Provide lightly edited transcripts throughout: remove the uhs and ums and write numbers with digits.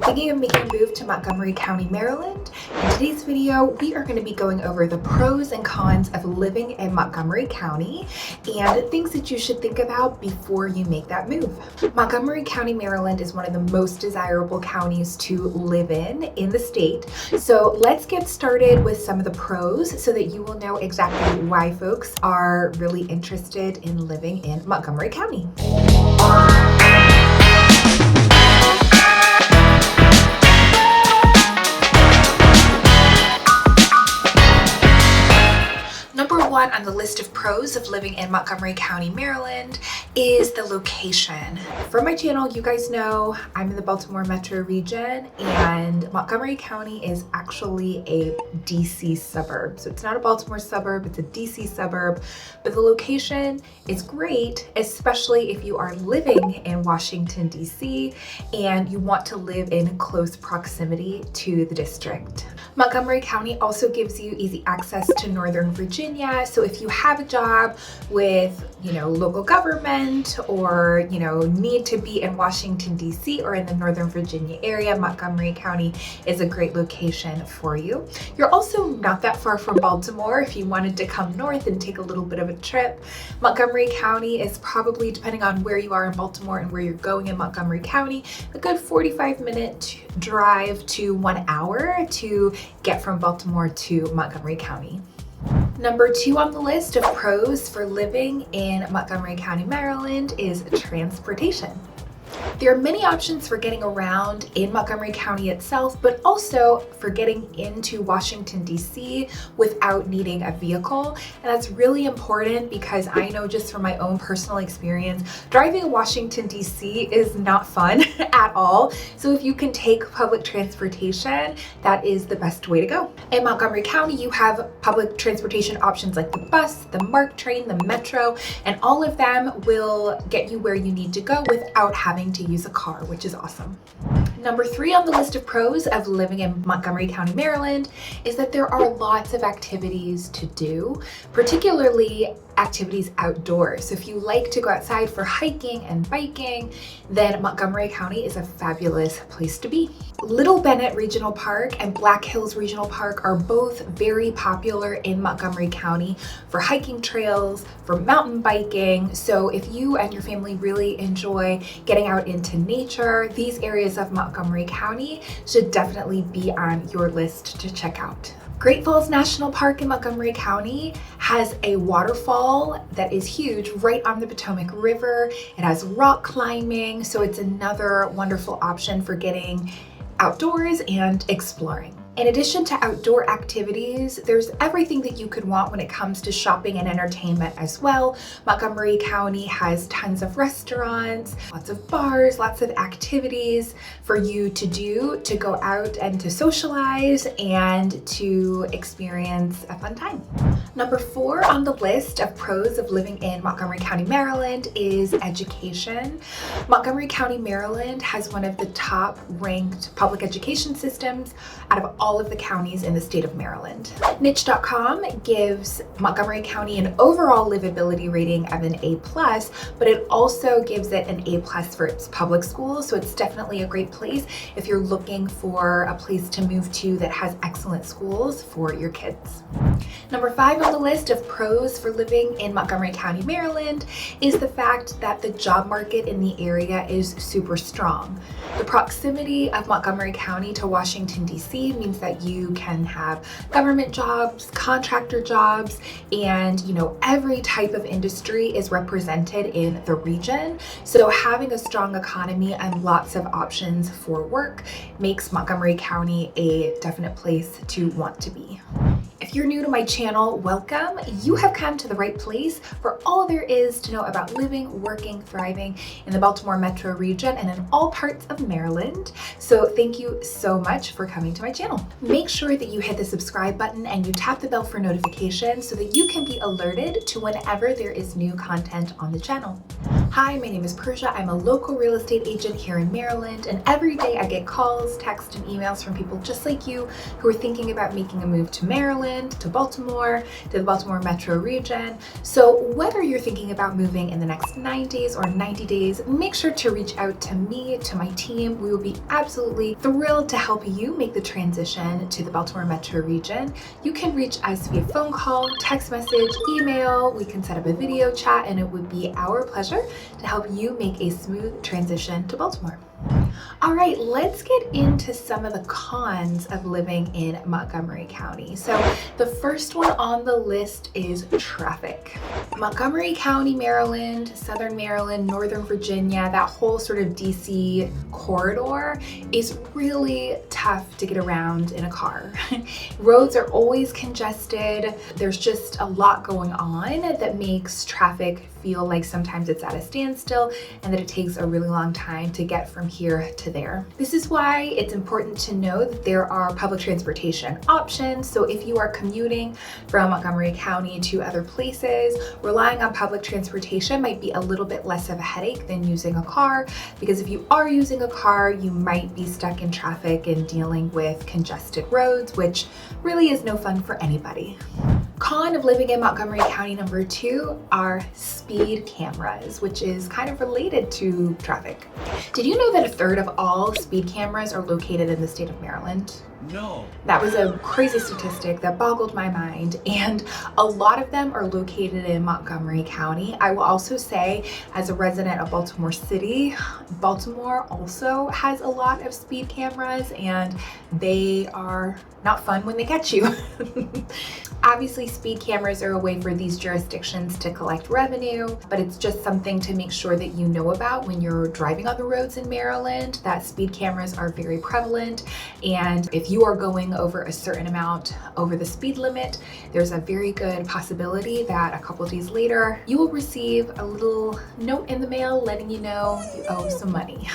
Thinking of making a move to Montgomery County, Maryland? In today's video, we are going to be going over the pros and cons of living in Montgomery County and things that you should think about before you make that move. Montgomery County, Maryland is one of the most desirable counties to live in the state. So let's get started with some of the pros so that you will know exactly why folks are really interested in living in Montgomery County. Number one on the list of pros of living in Montgomery County, Maryland is the location. For my channel, you guys know I'm in the Baltimore metro region, and Montgomery County is actually a DC suburb. So it's not a Baltimore suburb, it's a DC suburb, but the location is great, especially if you are living in Washington, DC, and you want to live in close proximity to the district. Montgomery County also gives you easy access to Northern Virginia. So if you have a job with, local government or, need to be in Washington, DC or in the Northern Virginia area, Montgomery County is a great location for you. You're also not that far from Baltimore if you wanted to come north and take a little bit of a trip. Montgomery County is probably, depending on where you are in Baltimore and where you're going in Montgomery County, a good 45-minute drive to 1 hour to get from Baltimore to Montgomery County. Number two on the list of pros for living in Montgomery County, Maryland is transportation. There are many options for getting around in Montgomery County itself, but also for getting into Washington, D.C. without needing a vehicle. And that's really important because I know just from my own personal experience, driving in Washington, D.C. is not fun at all. So if you can take public transportation, that is the best way to go. In Montgomery County, you have public transportation options like the bus, the MARC train, the metro, and all of them will get you where you need to go without having to use a car, which is awesome. Number three on the list of pros of living in Montgomery County, Maryland is that there are lots of activities to do, particularly activities outdoors. So if you like to go outside for hiking and biking, then Montgomery County is a fabulous place to be. Little Bennett Regional Park and Black Hills Regional Park are both very popular in Montgomery County for hiking trails, for mountain biking. So if you and your family really enjoy getting out into nature, these areas of Montgomery County should definitely be on your list to check out. Great Falls National Park in Montgomery County has a waterfall that is huge right on the Potomac River. It has rock climbing, so it's another wonderful option for getting outdoors and exploring. In addition to outdoor activities, there's everything that you could want when it comes to shopping and entertainment as well. Montgomery County has tons of restaurants, lots of bars, lots of activities for you to do, to go out and to socialize and to experience a fun time. Number four on the list of pros of living in Montgomery County, Maryland is education. Montgomery County, Maryland has one of the top ranked public education systems out of all of the counties in the state of Maryland. Niche.com gives Montgomery County an overall livability rating of an A+, but it also gives it an A+ for its public schools. So it's definitely a great place if you're looking for a place to move to that has excellent schools for your kids. Number five on the list of pros for living in Montgomery County, Maryland is the fact that the job market in the area is super strong. The proximity of Montgomery County to Washington, D.C. means that you can have government jobs, contractor jobs, and every type of industry is represented in the region. So having a strong economy and lots of options for work makes Montgomery County a definite place to want to be. If you're new to my channel, welcome. You have come to the right place for all there is to know about living, working, thriving in the Baltimore metro region and in all parts of Maryland. So thank you so much for coming to my channel. Make sure that you hit the subscribe button and you tap the bell for notifications so that you can be alerted to whenever there is new content on the channel. Hi, my name is Persia. I'm a local real estate agent here in Maryland, and every day I get calls, texts, and emails from people just like you who are thinking about making a move to Maryland Maryland to Baltimore, to the Baltimore metro region. So whether you're thinking about moving in the next 9 days or 90 days, make sure to reach out to me, to my team. We will be absolutely thrilled to help you make the transition to the Baltimore metro region. You can reach us via phone call, text message, email. We can set up a video chat, and it would be our pleasure to help you make a smooth transition to Baltimore. All right, let's get into some of the cons of living in Montgomery County. So the first one on the list is traffic. Montgomery County, Maryland, Southern Maryland, Northern Virginia, that whole sort of DC corridor is really tough to get around in a car. Roads are always congested. There's just a lot going on that makes traffic feel like sometimes it's at a standstill and that it takes a really long time to get from here to there. This is why it's important to know that there are public transportation options. So if you are commuting from Montgomery County to other places, relying on public transportation might be a little bit less of a headache than using a car, because if you are using a car, you might be stuck in traffic and dealing with congested roads, which really is no fun for anybody. Con of living in Montgomery County number 2 are speed cameras, which is kind of related to traffic. Did you know that a third of all speed cameras are located in the state of Maryland? No. That was a crazy statistic that boggled my mind, and a lot of them are located in Montgomery County. I will also say, as a resident of Baltimore City, Baltimore also has a lot of speed cameras, and they are not fun when they catch you. Obviously, speed cameras are a way for these jurisdictions to collect revenue, but it's just something to make sure that you know about when you're driving on the roads in Maryland, that speed cameras are very prevalent, and if you are going over a certain amount over the speed limit, there's a very good possibility that a couple days later you will receive a little note in the mail letting you know you owe some money.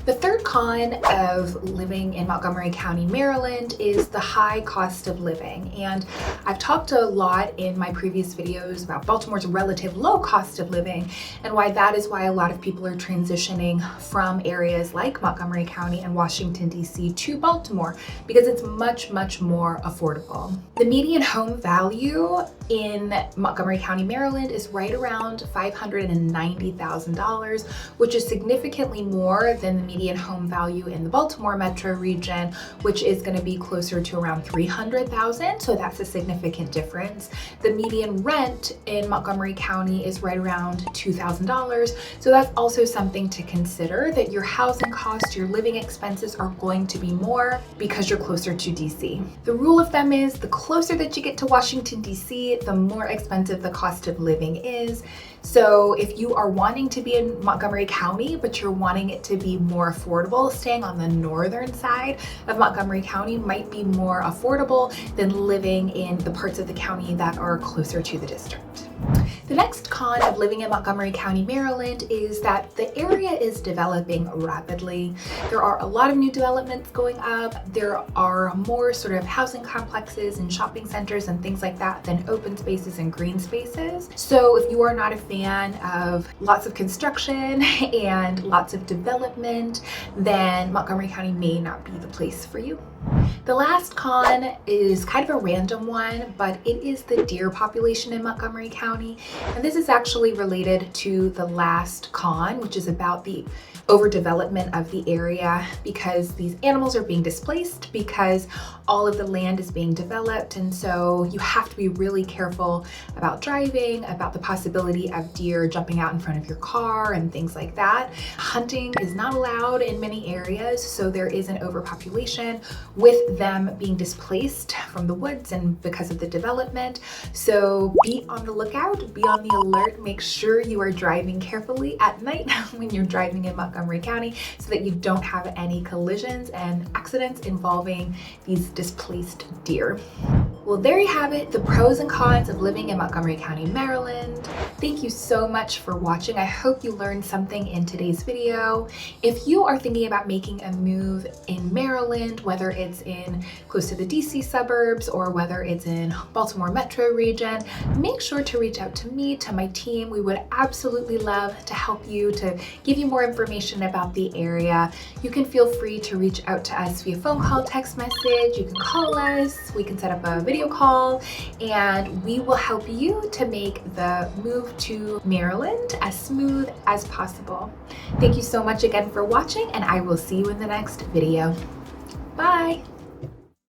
The third con of living in Montgomery County, Maryland is the high cost of living. And I've talked a lot in my previous videos about Baltimore's relative low cost of living and why that is why a lot of people are transitioning from areas like Montgomery County and Washington, D.C. to Baltimore, because it's much, much more affordable. The median home value in Montgomery County, Maryland is right around $590,000, which is significantly more than the median home value in the Baltimore metro region, which is going to be closer to around $300,000. So that's a significant difference. The median rent in Montgomery County is right around $2,000. So that's also something to consider, that your housing costs, your living expenses are going to be more because you're closer to DC. The rule of thumb is the closer that you get to Washington, DC, the more expensive the cost of living is. So if you are wanting to be in Montgomery County, but you're wanting it to be more affordable, staying on the northern side of Montgomery County might be more affordable than living in the parts of the county that are closer to the district. The next con of living in Montgomery County, Maryland is that the area is developing rapidly. There are a lot of new developments going up. There are more sort of housing complexes and shopping centers and things like that than open spaces and green spaces. So if you are not a fan of lots of construction and lots of development, then Montgomery County may not be the place for you. The last con is kind of a random one, but it is the deer population in Montgomery County. And this is actually related to the last con, which is about the overdevelopment of the area, because these animals are being displaced because all of the land is being developed. And so you have to be really careful about driving, about the possibility of deer jumping out in front of your car and things like that. Hunting is not allowed in many areas, so there is an overpopulation with them being displaced from the woods and because of the development. So be on the lookout, be on the alert, make sure you are driving carefully at night when you're driving in Montgomery County so that you don't have any collisions and accidents involving these displaced deer. Well, there you have it, the pros and cons of living in Montgomery County, Maryland. Thank you so much for watching. I hope you learned something in today's video. If you are thinking about making a move in Maryland, whether it's in close to the DC suburbs or whether it's in Baltimore metro region, make sure to reach out to me, to my team. We would absolutely love to help you, to give you more information about the area. You can feel free to reach out to us via phone call, text message. You can call us. We can set up a video video call and we will help you to make the move to Maryland as smooth as possible. Thank you so much again for watching, and I will see you in the next video. Bye.